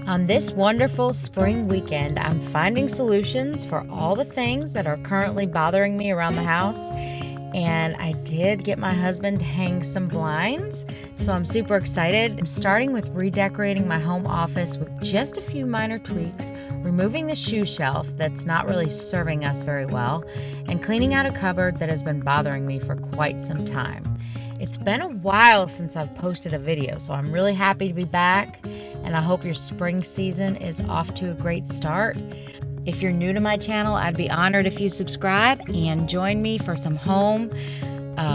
On this wonderful spring weekend, I'm finding solutions for all the things that are currently bothering me around the house. And I did get my husband to hang some blinds, so I'm super excited. I'm starting with redecorating my home office with just a few minor tweaks, removing the shoe shelf that's not really serving us very well, and cleaning out a cupboard that has been bothering me for quite some time. It's been a while since I've posted a video, so I'm really happy to be back, and I hope your spring season is off to a great start. If you're new to my channel, I'd be honored if you subscribe and join me for some home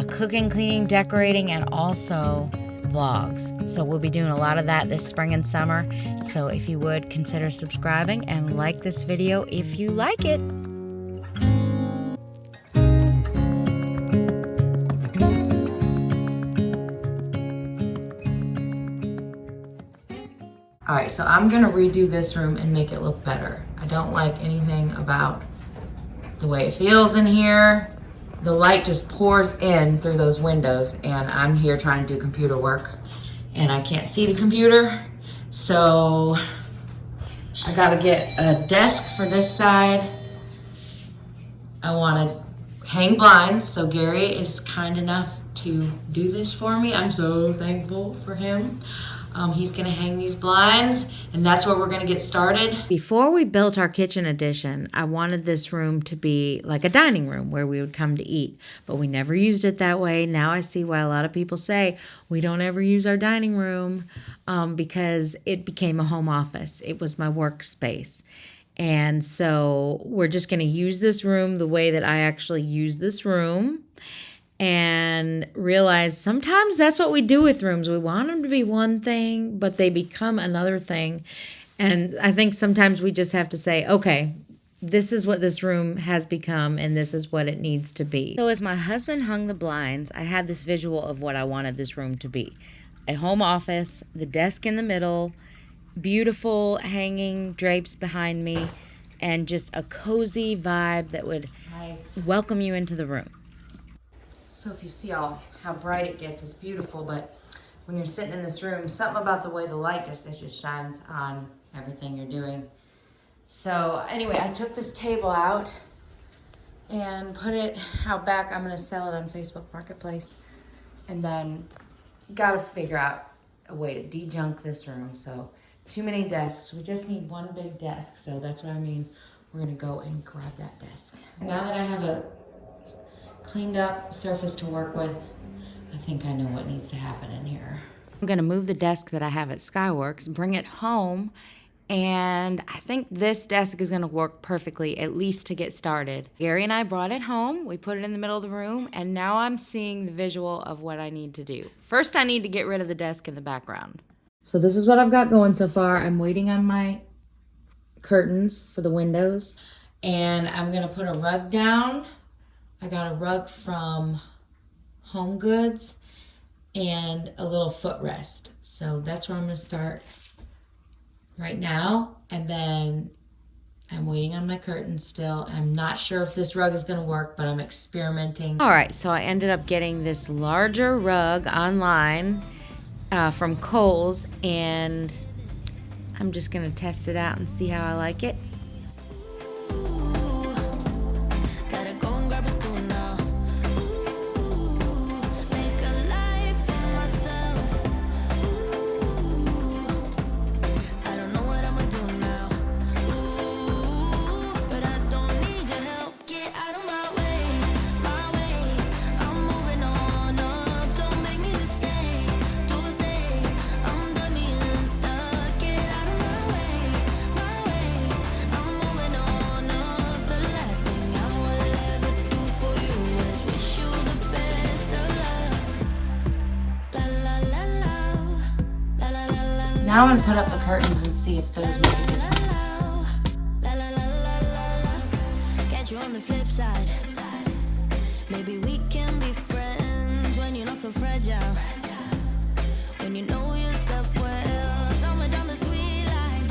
cooking, cleaning, decorating, and also vlogs. So we'll be doing a lot of that this spring and summer. So if you would, consider subscribing and like this video if you like it. All right, so I'm gonna redo this room and make it look better. I don't like anything about the way it feels in here. The light just pours in through those windows, and I'm here trying to do computer work and I can't see the computer. So I gotta get a desk for this side. I wanna hang blinds, so Gary is kind enough to do this for me. I'm so thankful for him. He's gonna hang these blinds, and that's where we're gonna get started. Before we built our kitchen addition, I wanted this room to be like a dining room where we would come to eat, but we never used it that way. Now I see why a lot of people say we don't ever use our dining room because it became a home office. It was my workspace. And so we're just gonna use this room the way that I actually use this room. And realize sometimes that's what we do with rooms. We want them to be one thing, but they become another thing. And I think sometimes we just have to say, okay, this is what this room has become, and this is what it needs to be. So as my husband hung the blinds, I had this visual of what I wanted this room to be. A home office, the desk in the middle, beautiful hanging drapes behind me, and just a cozy vibe that would welcome you into the room. So if you see how bright it gets, it's beautiful, but when you're sitting in this room, something about the way the light just shines on everything you're doing. So anyway, I took this table out and put it out back. I'm gonna sell it on Facebook Marketplace. And then gotta figure out a way to de-junk this room. So too many desks. We just need one big desk. So that's what I mean. We're gonna go and grab that desk. Now that I have a cleaned up surface to work with, I think I know what needs to happen in here. I'm gonna move the desk that I have at Skyworks, bring it home, and I think this desk is gonna work perfectly, at least to get started. Gary and I brought it home, we put it in the middle of the room, and now I'm seeing the visual of what I need to do. First, I need to get rid of the desk in the background. So this is what I've got going so far. I'm waiting on my curtains for the windows, and I'm gonna put a rug down. I got a rug from Home Goods and a little footrest. So that's where I'm gonna start right now. And then I'm waiting on my curtains still. I'm not sure if this rug is gonna work, but I'm experimenting. All right, so I ended up getting this larger rug online from Kohl's, and I'm just gonna test it out and see how I like it. Now I'm gonna put up the curtains and see if those make a difference. Catch you on the flip side. Maybe we can be friends when you're not so fragile. When you know yourself well, somewhere down the sweet line.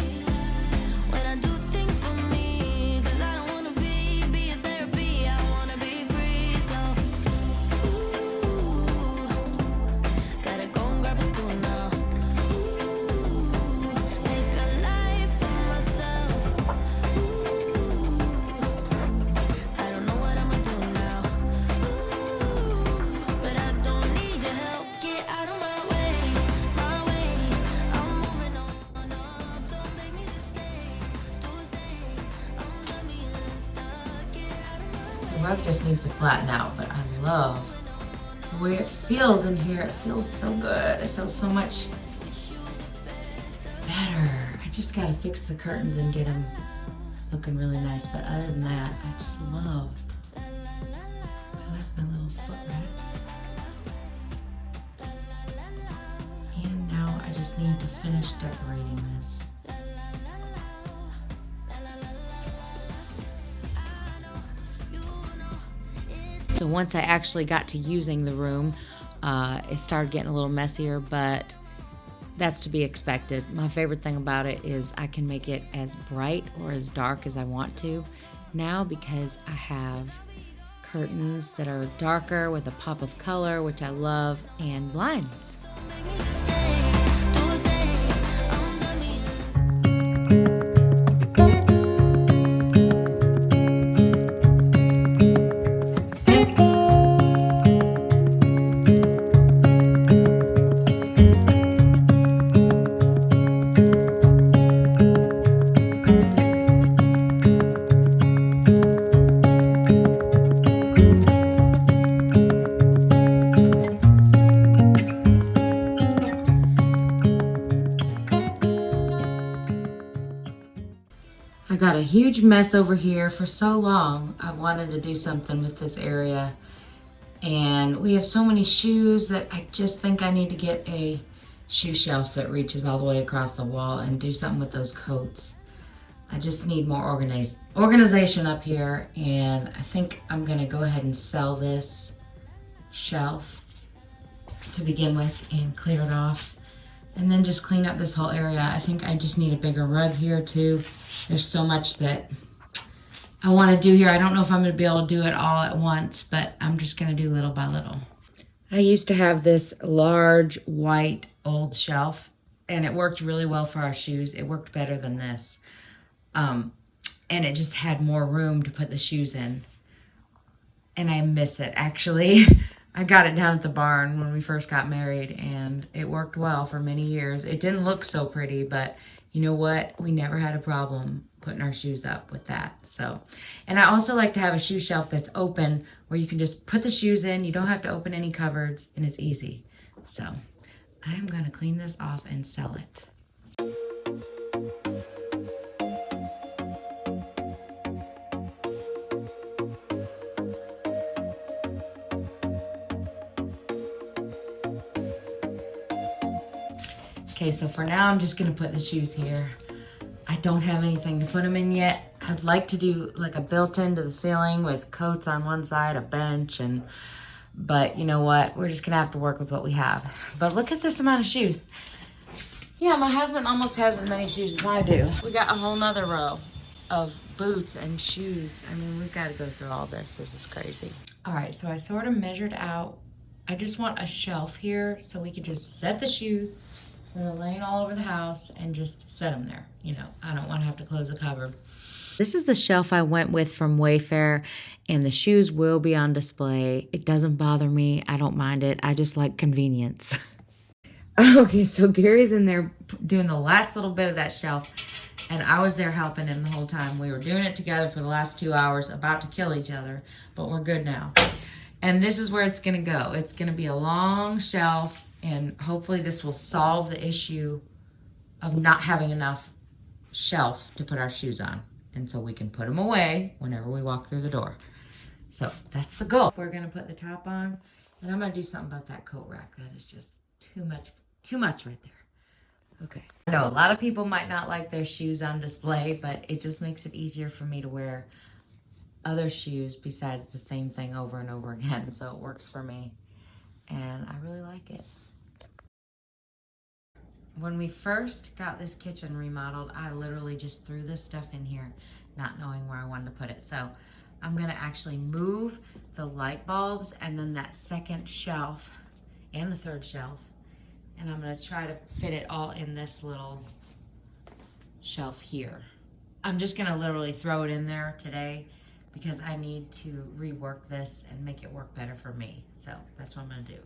When I do things for me, 'cause I don't wanna be a therapy, I wanna be free. So, gotta go and grab a spoon now. Make a life rug just needs to flatten out, but I love the way it feels in here. It feels so good. It feels so much better. I just gotta fix the curtains and get them looking really nice, but other than that, I just love, I like my little footrest. And now I just need to finish decorating this. So once I actually got to using the room, it started getting a little messier, but that's to be expected. My favorite thing about it is I can make it as bright or as dark as I want to now, because I have curtains that are darker with a pop of color, which I love, and blinds. I got a huge mess over here. For so long, I've wanted to do something with this area. And we have so many shoes that I just think I need to get a shoe shelf that reaches all the way across the wall and do something with those coats. I just need more organization up here, and I think I'm gonna go ahead and sell this shelf to begin with and clear it off. And then just clean up this whole area. I think I just need a bigger rug here too. There's so much that I want to do here. I don't know if I'm going to be able to do it all at once, but I'm just going to do little by little. I used to have this large white old shelf, and it worked really well for our shoes. It worked better than this. And it just had more room to put the shoes in. And I miss it, actually. I got it down at the barn when we first got married, and it worked well for many years. It didn't look so pretty, but you know what? We never had a problem putting our shoes up with that. So, and I also like to have a shoe shelf that's open where you can just put the shoes in. You don't have to open any cupboards, and it's easy. So I'm going to clean this off and sell it. Okay, so for now, I'm just gonna put the shoes here. I don't have anything to put them in yet. I'd like to do like a built-in to the ceiling with coats on one side, a bench, but you know what? We're just gonna have to work with what we have. But look at this amount of shoes. Yeah, my husband almost has as many shoes as I do. We got a whole nother row of boots and shoes. I mean, we've got to go through all this. This is crazy. All right, so I sort of measured out. I just want a shelf here so we could just set the shoes. They're laying all over the house and just set them there. You know, I don't want to have to close a cupboard. This is the shelf I went with from Wayfair, and the shoes will be on display. It doesn't bother me. I don't mind it. I just like convenience. Okay, so Gary's in there doing the last little bit of that shelf, and I was there helping him the whole time. We were doing it together for the last 2 hours, about to kill each other, but we're good now. And this is where it's going to go. It's going to be a long shelf, and hopefully this will solve the issue of not having enough shelf to put our shoes on. And so we can put them away whenever we walk through the door. So that's the goal. We're going to put the top on, and I'm going to do something about that coat rack. That is just too much right there. Okay. I know a lot of people might not like their shoes on display, but it just makes it easier for me to wear other shoes besides the same thing over and over again. So it works for me, and I really like it. When we first got this kitchen remodeled, I literally just threw this stuff in here, not knowing where I wanted to put it. So I'm gonna actually move the light bulbs and then that second shelf and the third shelf, and I'm gonna try to fit it all in this little shelf here. I'm just gonna literally throw it in there today because I need to rework this and make it work better for me. So that's what I'm gonna do.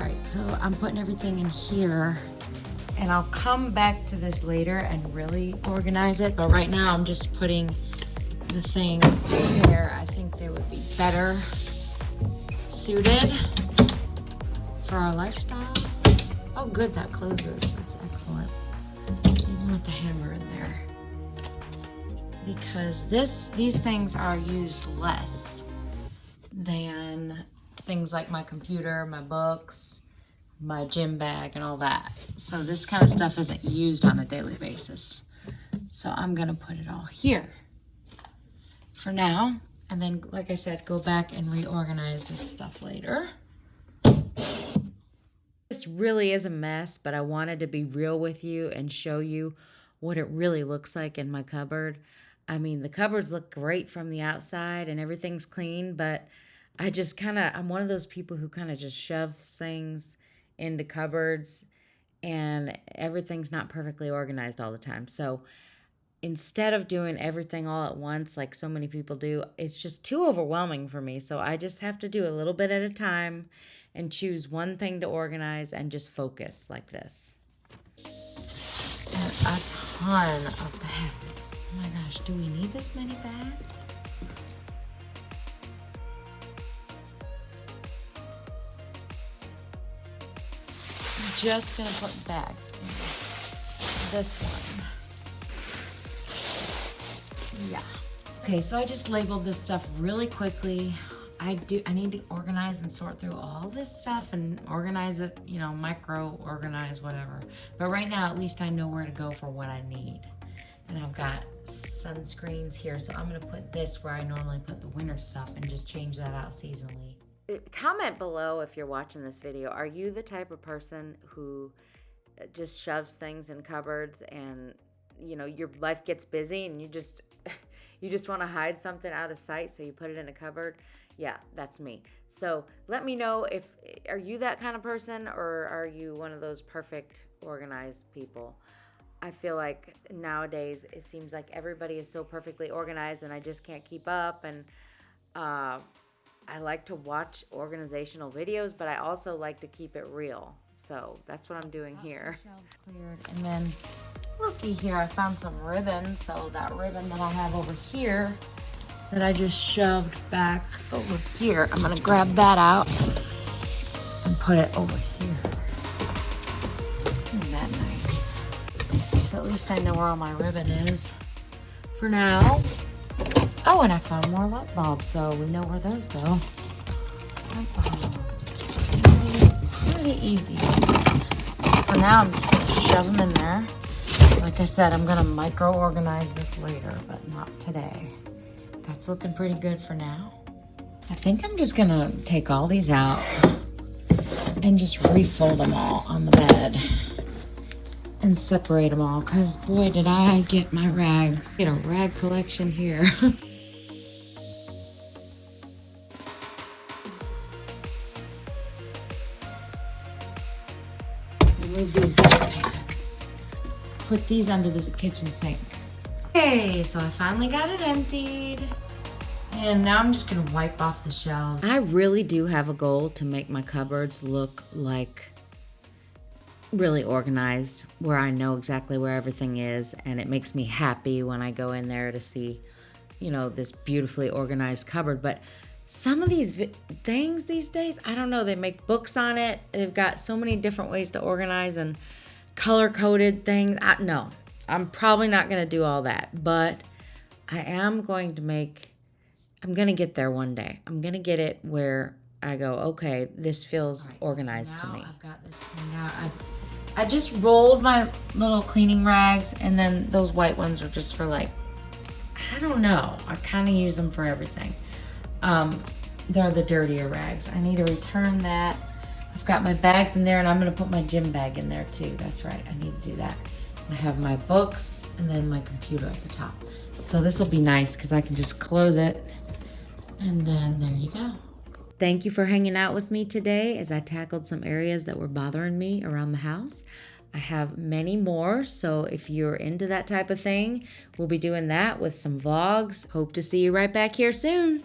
right, so I'm putting everything in here, and I'll come back to this later and really organize it, but right now I'm just putting the things where I think they would be better suited for our lifestyle. Oh good, that closes, that's excellent. Even with the hammer in there. Because these things are used less than things like my computer, my books, my gym bag, and all that. So this kind of stuff isn't used on a daily basis. So I'm gonna put it all here for now. And then, like I said, go back and reorganize this stuff later. This really is a mess, but I wanted to be real with you and show you what it really looks like in my cupboard. I mean, the cupboards look great from the outside and everything's clean, but I'm one of those people who kind of just shoves things into cupboards and everything's not perfectly organized all the time. So instead of doing everything all at once like so many people do, it's just too overwhelming for me. So I just have to do a little bit at a time and choose one thing to organize and just focus like this. And a ton of bags. Oh my gosh, do we need this many bags? I'm just gonna put bags in this one. Yeah. Okay, so I just labeled this stuff really quickly. I need to organize and sort through all this stuff and organize it, you know, micro organize, whatever. But right now, at least I know where to go for what I need. And I've got sunscreens here, so I'm gonna put this where I normally put the winter stuff and just change that out seasonally. Comment below if you're watching this video. Are you the type of person who just shoves things in cupboards and, you know, your life gets busy and you just want to hide something out of sight, so you put it in a cupboard? Yeah, that's me. So let me know are you that kind of person, or are you one of those perfect organized people? I feel like nowadays it seems like everybody is so perfectly organized and I just can't keep up. And I like to watch organizational videos, but I also like to keep it real. So that's what I'm doing here. Shelves cleared. And then looky here, I found some ribbon. So that ribbon that I have over here that I just shoved back over here, I'm gonna grab that out and put it over here. Isn't that nice? So at least I know where all my ribbon is for now. Oh, and I found more light bulbs, so we know where those go. Light bulbs, pretty easy. For now, I'm just gonna shove them in there. Like I said, I'm gonna micro organize this later, but not today. That's looking pretty good for now. I think I'm just gonna take all these out and just refold them all on the bed and separate them all, because boy, did I get my rags. Get a rag collection here. Remove these dustpans. Put these under the kitchen sink. Okay, so I finally got it emptied. And now I'm just gonna wipe off the shelves. I really do have a goal to make my cupboards look like really organized, where I know exactly where everything is, and it makes me happy when I go in there to see, you know, this beautifully organized cupboard. But some of these things these days, I don't know, they make books on it. They've got so many different ways to organize and color-coded things. No, I'm probably not gonna do all that, but I am going to I'm gonna get there one day. I'm gonna get it where I go, okay, this feels organized to me. I've got this cleaned out. I just rolled my little cleaning rags, and then those white ones are just for, like, I don't know. I kind of use them for everything. They're the dirtier rags. I need to return that. I've got my bags in there, and I'm gonna put my gym bag in there too. That's right, I need to do that. I have my books and then my computer at the top. So this will be nice because I can just close it, and then there you go. Thank you for hanging out with me today as I tackled some areas that were bothering me around the house. I have many more, so if you're into that type of thing, we'll be doing that with some vlogs. Hope to see you right back here soon.